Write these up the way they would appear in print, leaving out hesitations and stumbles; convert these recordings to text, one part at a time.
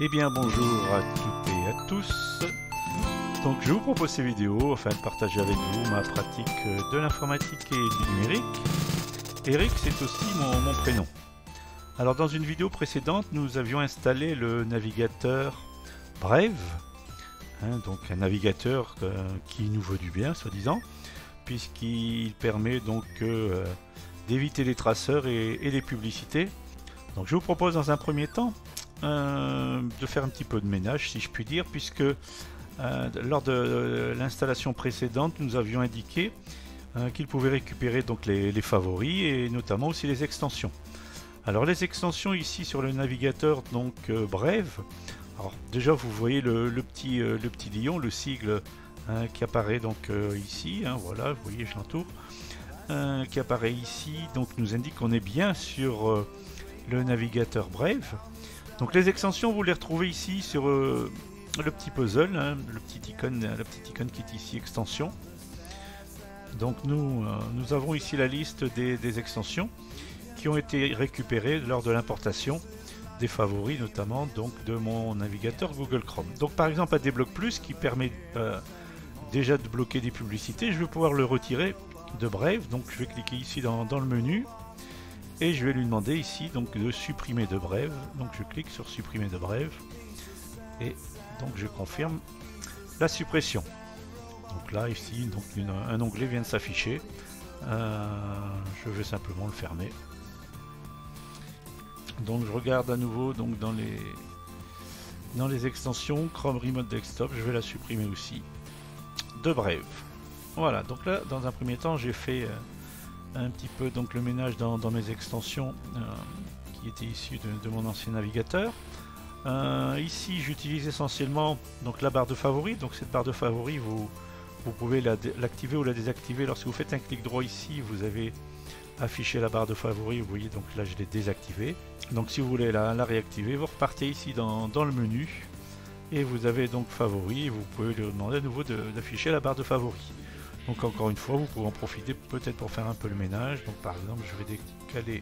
Eh bien bonjour à toutes et à tous. Donc je vous propose ces vidéos afin de partager avec vous ma pratique de l'informatique et du numérique. Eric, c'est aussi mon prénom. Alors dans une vidéo précédente, nous avions installé le navigateur Brave, donc un navigateur qui nous veut du bien, soi-disant, puisqu'il permet donc d'éviter les traceurs et les publicités. Donc je vous propose dans un premier temps de faire un petit peu de ménage, si je puis dire, puisque lors de l'installation précédente, nous avions indiqué qu'il pouvait récupérer donc les favoris et notamment aussi les extensions. Alors les extensions ici sur le navigateur donc Brave, alors déjà vous voyez le petit lion, le sigle qui apparaît donc ici, voilà, vous voyez, je l'entoure, qui apparaît ici, donc nous indique qu'on est bien sur le navigateur Brave. Donc les extensions, vous les retrouvez ici sur le petit puzzle, la petite icône qui est ici, extension. Donc nous avons ici la liste des extensions qui ont été récupérées lors de l'importation des favoris, notamment donc de mon navigateur Google Chrome. Donc par exemple AdBlock Plus qui permet déjà de bloquer des publicités, je vais pouvoir le retirer de Brave. Donc je vais cliquer ici dans le menu. Et je vais lui demander ici donc de supprimer de Brave. Donc je clique sur supprimer de Brave. Et donc je confirme la suppression. Donc là ici donc un onglet vient de s'afficher. Je vais simplement le fermer. Donc je regarde à nouveau donc dans les extensions Chrome Remote Desktop. Je vais la supprimer aussi de Brave. Voilà, donc là dans un premier temps j'ai fait un petit peu donc le ménage dans mes extensions qui étaient issues de mon ancien navigateur. Ici j'utilise essentiellement donc la barre de favoris. Donc cette barre de favoris vous pouvez l'activer ou la désactiver. Lorsque vous faites un clic droit ici, vous avez affiché la barre de favoris, vous voyez, donc là je l'ai désactivée. Donc si vous voulez la réactiver, vous repartez ici dans le menu et vous avez donc favoris et vous pouvez lui demander à nouveau d'afficher la barre de favoris. Donc encore une fois, vous pouvez en profiter peut-être pour faire un peu le ménage. Donc par exemple, je vais décaler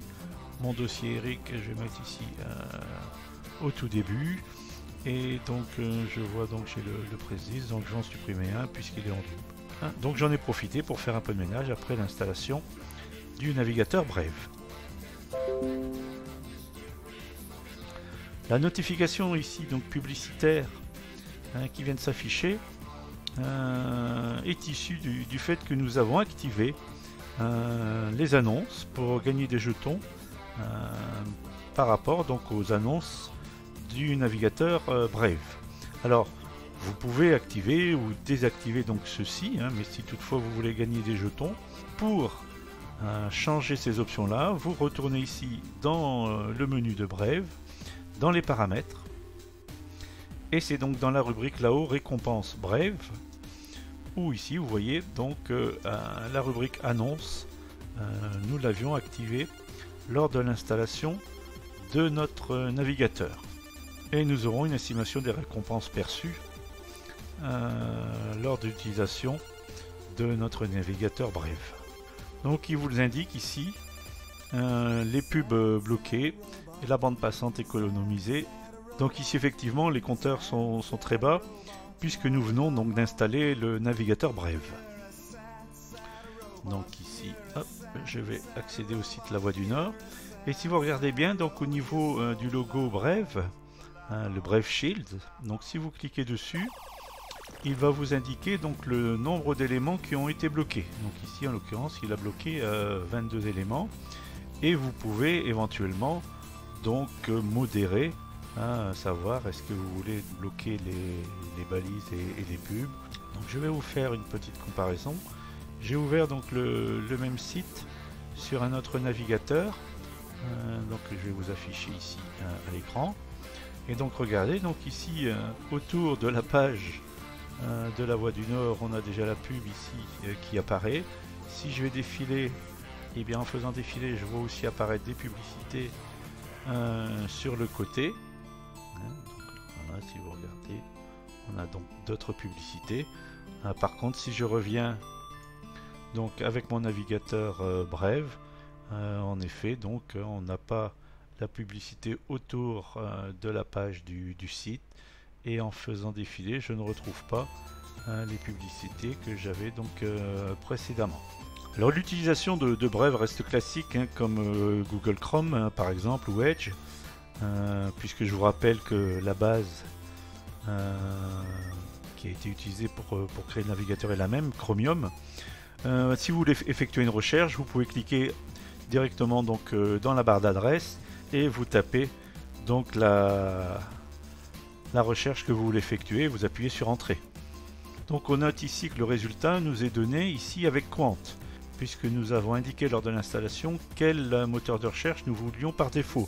mon dossier Eric, je vais mettre ici au tout début. Et donc je vois donc j'ai le précise, donc je vais en supprimer un puisqu'il est en double. Donc j'en ai profité pour faire un peu de ménage après l'installation du navigateur Brave. La notification ici donc publicitaire qui vient de s'afficher est issue du fait que nous avons activé les annonces pour gagner des jetons par rapport donc aux annonces du navigateur Brave. Alors vous pouvez activer ou désactiver donc ceci, mais si toutefois vous voulez gagner des jetons, pour changer ces options là, vous retournez ici dans le menu de Brave, dans les paramètres, et c'est donc dans la rubrique là-haut récompense Brave, où ici vous voyez donc la rubrique annonce, nous l'avions activée lors de l'installation de notre navigateur. Et nous aurons une estimation des récompenses perçues lors de l'utilisation de notre navigateur Brave. Donc il vous indique ici les pubs bloquées et la bande passante économisée. Donc ici effectivement les compteurs sont très bas puisque nous venons donc d'installer le navigateur Brave. Donc ici, hop, je vais accéder au site La Voix du Nord. Et si vous regardez bien, donc au niveau du logo Brave, le Brave Shield, donc si vous cliquez dessus, il va vous indiquer donc le nombre d'éléments qui ont été bloqués. Donc ici en l'occurrence il a bloqué 22 éléments et vous pouvez éventuellement donc modérer, à savoir est-ce que vous voulez bloquer les balises et les pubs. Donc je vais vous faire une petite comparaison. J'ai ouvert donc le même site sur un autre navigateur, donc je vais vous afficher ici à l'écran. Et donc regardez, donc ici autour de la page de La Voix du Nord, on a déjà la pub ici qui apparaît. Si je vais défiler, et bien en faisant défiler, je vois aussi apparaître des publicités sur le côté. Donc, voilà, si vous regardez, on a donc d'autres publicités. Par contre, si je reviens donc avec mon navigateur Brave, en effet, donc on n'a pas la publicité autour de la page du site, et en faisant défiler je ne retrouve pas les publicités que j'avais donc précédemment. Alors l'utilisation de Brave reste classique, hein, comme Google Chrome par exemple, ou Edge, puisque je vous rappelle que la base qui a été utilisée pour créer le navigateur est la même, Chromium. Si vous voulez effectuer une recherche, vous pouvez cliquer directement donc dans la barre d'adresse et vous tapez donc la recherche que vous voulez effectuer, vous appuyez sur Entrée. Donc on note ici que le résultat nous est donné ici avec Qwant, puisque nous avons indiqué lors de l'installation quel moteur de recherche nous voulions par défaut.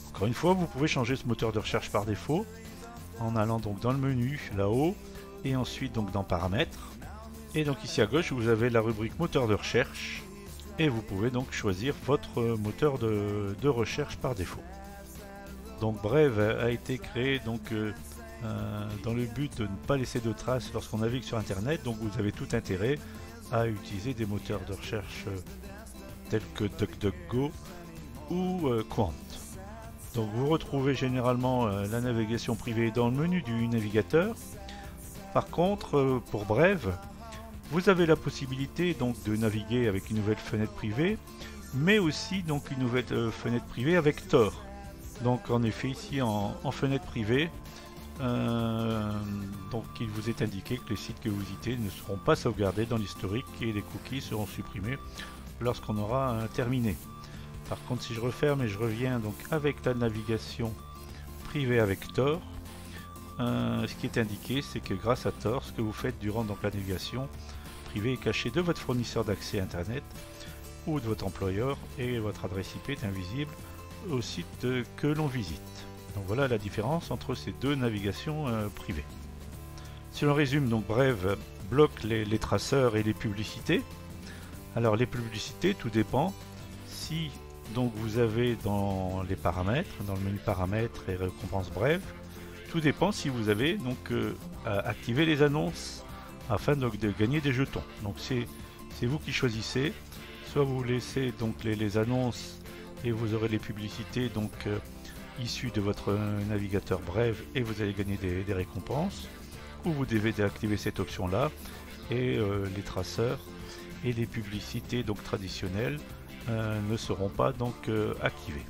Encore une fois, vous pouvez changer ce moteur de recherche par défaut en allant donc dans le menu là-haut et ensuite donc dans Paramètres. Et donc ici à gauche vous avez la rubrique moteur de recherche et vous pouvez donc choisir votre moteur de recherche par défaut. Donc Brave a été créé donc dans le but de ne pas laisser de traces lorsqu'on navigue sur internet, donc vous avez tout intérêt à utiliser des moteurs de recherche tels que DuckDuckGo ou Qwant. Donc vous retrouvez généralement la navigation privée dans le menu du navigateur. Par contre pour Brave, vous avez la possibilité donc de naviguer avec une nouvelle fenêtre privée, mais aussi donc une nouvelle fenêtre privée avec Tor. Donc en effet ici en fenêtre privée, donc il vous est indiqué que les sites que vous visitez ne seront pas sauvegardés dans l'historique et les cookies seront supprimés lorsqu'on aura terminé. Par contre si je referme et je reviens donc avec la navigation privée avec Tor, ce qui est indiqué c'est que grâce à Tor, ce que vous faites durant donc la navigation privée est caché de votre fournisseur d'accès internet ou de votre employeur et votre adresse IP est invisible au site que l'on visite. Donc voilà la différence entre ces deux navigations privées. Si l'on résume, donc Brave bloque les traceurs et les publicités. Alors les publicités, tout dépend. Si donc vous avez dans les paramètres, dans le menu paramètres et récompenses Brave, tout dépend si vous avez donc activé les annonces afin donc de gagner des jetons. Donc c'est vous qui choisissez. Soit vous laissez donc les annonces et vous aurez les publicités donc issues de votre navigateur Brave et vous allez gagner des récompenses, ou vous devez déactiver cette option là et les traceurs et les publicités donc traditionnelles ne seront pas donc activées.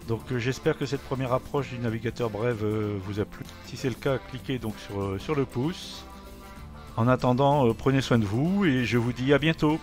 Donc j'espère que cette première approche du navigateur Brave vous a plu. Si c'est le cas, cliquez donc sur le pouce. En attendant, prenez soin de vous et je vous dis à bientôt.